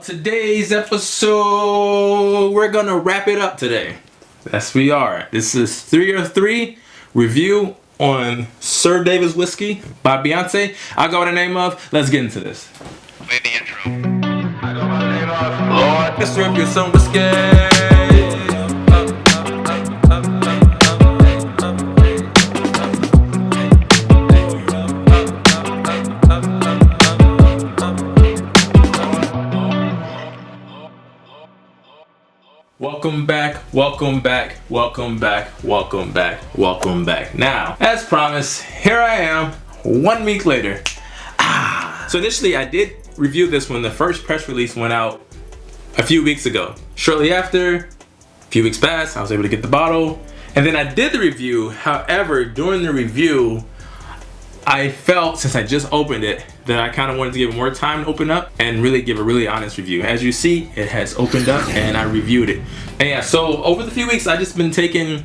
Today's episode, we're gonna wrap it up today. Yes, we are. This is 303 review on Sir Davis Whiskey by Beyonce. I'll go by the name of. Let's get into this. Play the intro. I go by the name of Lord. Let's review some whiskey. Welcome back. Now, as promised, here I am 1 week later. So initially I did review this when the first press release went out a few weeks ago. Shortly after, a few weeks passed, I was able to get the bottle. And then I did the review. However, during the review, I felt, since I just opened it, that I kind of wanted to give it more time to open up and really give a really honest review. As you see, it has opened up and I reviewed it. And yeah, so over the few weeks, I just been taking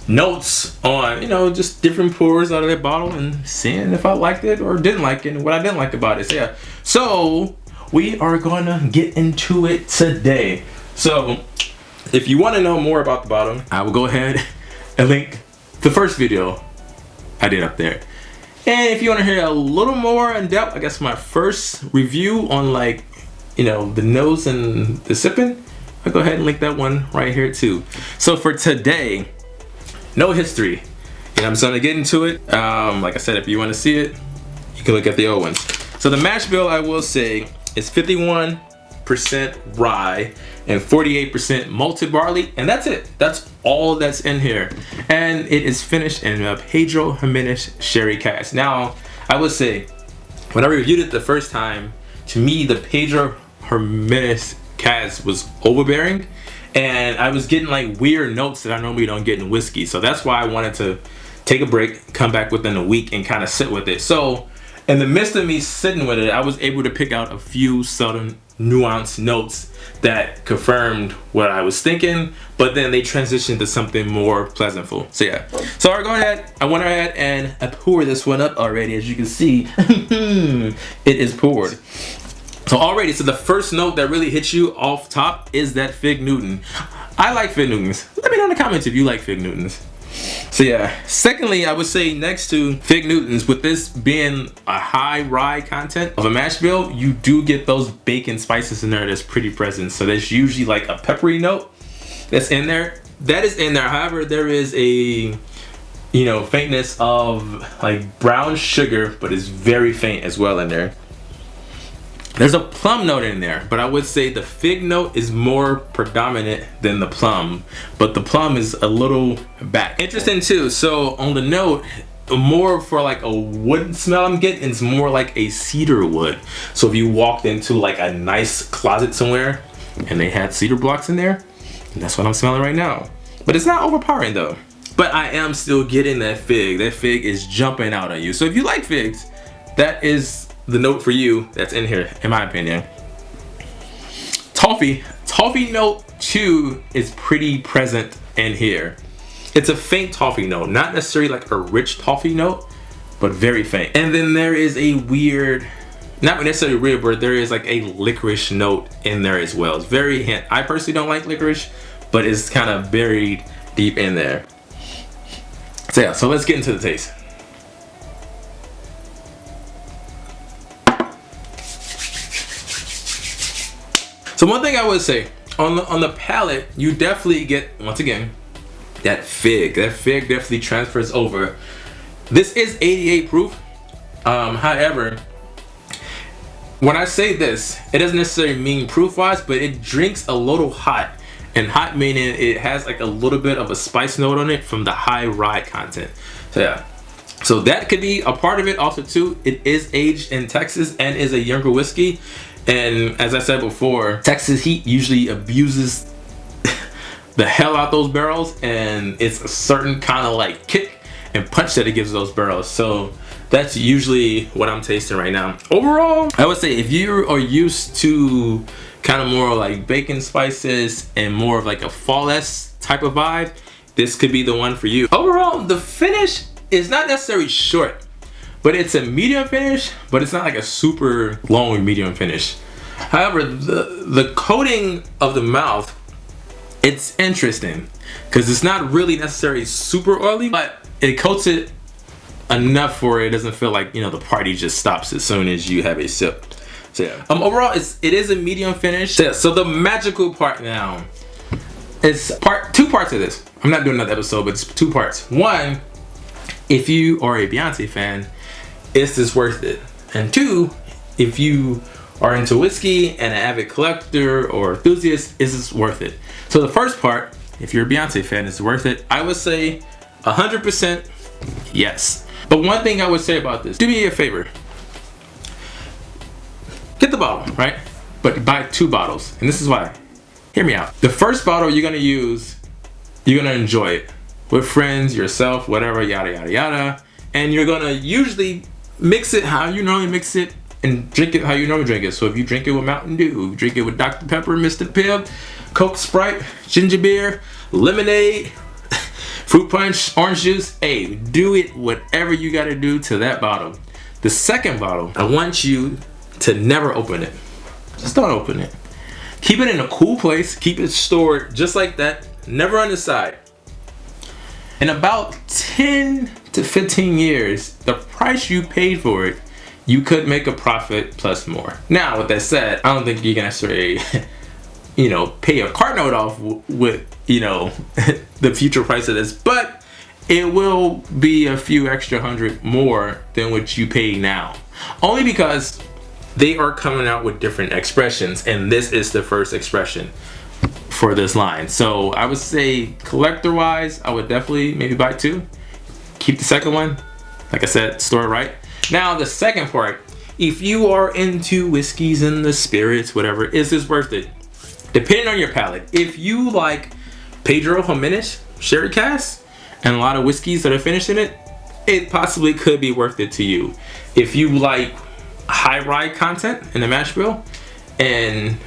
notes on, just different pours out of that bottle and seeing if I liked it or didn't like it and what I didn't like about it. So yeah, so we are gonna get into it today. So if you want to know more about the bottle, I will go ahead and link the first video I did up there. And if you want to hear a little more in depth, I guess my first review on the nose and the sipping, I'll go ahead and link that one right here too. So for today, no history. I'm just gonna get into it. Like I said, if you want to see it, you can look at the old ones. So the mash bill, I will say, is 51% rye and 48% malted barley, and that's it. That's all that's in here, and it is finished in a Pedro Jimenez sherry cask. Now, I would say, when I reviewed it the first time, to me the Pedro Jimenez cask was overbearing, and I was getting like weird notes that I normally don't get in whiskey. So that's why I wanted to take a break, come back within a week, and kind of sit with it. So in the midst of me sitting with it, I was able to pick out a few subtle nuanced notes that confirmed what I was thinking, but then they transitioned to something more pleasantful. So yeah, so I went ahead and I poured this one up already. As you can see, it is poured. So already, so the first note that really hits you off top is that Fig Newton. I like Fig Newtons. Let me know in the comments if you like Fig Newtons. So yeah, secondly, I would say next to Fig Newtons, with this being a high rye content of a mash bill, you do get those bacon spices in there that's pretty present. So there's usually like a peppery note that's in there. That is in there. However, there is a, faintness of like brown sugar, but it's very faint as well in there. There's a plum note in there, but I would say the fig note is more predominant than the plum, but the plum is a little back. Interesting too, so on the note, more for like a wood smell I'm getting, it's more like a cedar wood. So if you walked into like a nice closet somewhere and they had cedar blocks in there, that's what I'm smelling right now. But it's not overpowering though. But I am still getting that fig. That fig is jumping out at you. So if you like figs, that is the note for you that's in here, in my opinion. Toffee note too is pretty present in here. It's a faint toffee note, not necessarily like a rich toffee note, but very faint. And then there is a weird, not necessarily weird, but there is like a licorice note in there as well. It's very hint. I personally don't like licorice, but it's kind of buried deep in there. So yeah, so let's get into the taste. So one thing I would say, on the palate, you definitely get, once again, that fig. That fig definitely transfers over. This is 88 proof. However, when I say this, it doesn't necessarily mean proof-wise, but it drinks a little hot. And hot meaning it has like a little bit of a spice note on it from the high rye content. So yeah. So that could be a part of it also too. It is aged in Texas and is a younger whiskey. And as I said before, Texas heat usually abuses the hell out those barrels, and it's a certain kind of like kick and punch that it gives those barrels. So that's usually what I'm tasting right now. Overall, I would say if you are used to kind of more like bacon spices and more of like a fall-esque type of vibe, this could be the one for you. Overall, the finish is not necessarily short, but it's a medium finish, but it's not like a super long medium finish. However, the coating of the mouth, it's interesting because it's not really necessarily super oily, but it coats it enough for it doesn't feel like, you know, the party just stops as soon as you have a sip. So yeah, overall it is a medium finish. So the magical part now, it's two parts of this. I'm not doing another episode, but it's 2 parts. One, if you are a Beyonce fan, is this worth it? And 2, if you are into whiskey and an avid collector or enthusiast, is this worth it? So the first part, if you're a Beyonce fan, is it worth it? I would say 100% yes. But one thing I would say about this, do me a favor. Get the bottle, right? But buy 2 bottles. And this is why. Hear me out. The first bottle you're gonna use, you're gonna enjoy it with friends, yourself, whatever, yada, yada, yada. And you're gonna usually mix it how you normally mix it and drink it how you normally drink it. So if you drink it with Mountain Dew, drink it with Dr. Pepper, Mr. Pibb, Coke, Sprite, ginger beer, lemonade, fruit punch, orange juice, hey, do it whatever you gotta do to that bottle. The second bottle, I want you to never open it. Just don't open it. Keep it in a cool place. Keep it stored just like that. Never on the side. In about 10 to 15 years, the price you paid for it, you could make a profit plus more. Now, with that said, I don't think you can necessarily, you know, pay a car note off with, you know, the future price of this, but it will be a few extra hundred more than what you pay now. Only because they are coming out with different expressions, and this is the first expression for this line. So I would say collector wise, I would definitely maybe buy 2. Keep the second one, like I said, store it right. Now the second part, if you are into whiskeys and the spirits, whatever, is this worth it? Depending on your palate. If you like Pedro Jimenez sherry cask and a lot of whiskeys that are finished in it, it possibly could be worth it to you. If you like high rye content in the mash bill and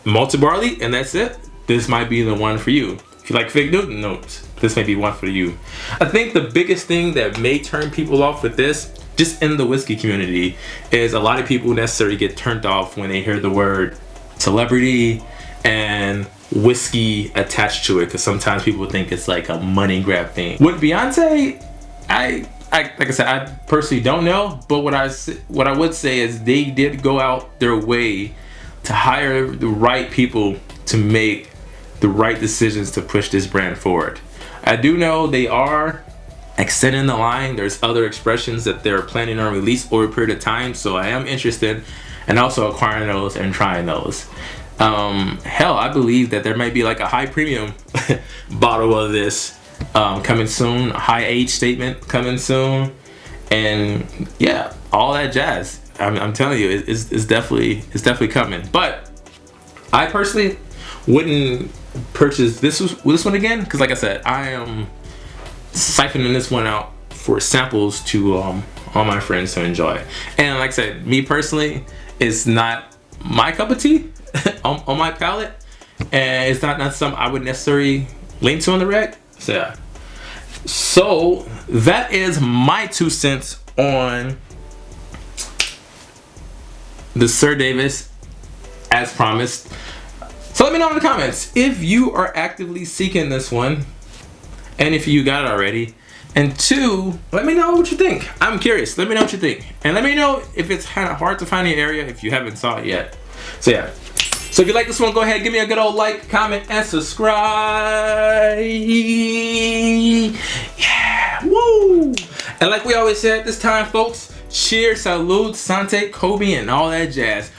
malted barley and that's it, this might be the one for you. If you like fig Newton notes, this may be one for you. I think the biggest thing that may turn people off with this, just in the whiskey community, is a lot of people necessarily get turned off when they hear the word celebrity and whiskey attached to it, because sometimes people think it's like a money grab thing. With Beyonce, like I said, I personally don't know, but what I would say is they did go out their way to hire the right people to make the right decisions to push this brand forward. I do know they are extending the line. There's other expressions that they're planning on release over a period of time, so I am interested in also acquiring those and trying those. Hell, I believe that there might be like a high premium bottle of this coming soon, a high age statement coming soon, and yeah, all that jazz. I'm telling you, it's definitely coming. But I personally wouldn't purchase this one again, because like I said, I am siphoning this one out for samples to all my friends to enjoy. And like I said, me personally, it's not my cup of tea on my palate, and it's not something I would necessarily lean to on the reg. So yeah. So that is my 2 cents on the Sir Davis as promised. So let me know in the comments if you are actively seeking this one, and if you got it already. And 2, let me know what you think. I'm curious. Let me know what you think. And let me know if it's kind of hard to find the area if you haven't saw it yet. So yeah. So if you like this one, go ahead, give me a good old like, comment, and subscribe. Yeah, woo! And like we always say at this time, folks, cheers, salud, sante, Kobe, and all that jazz.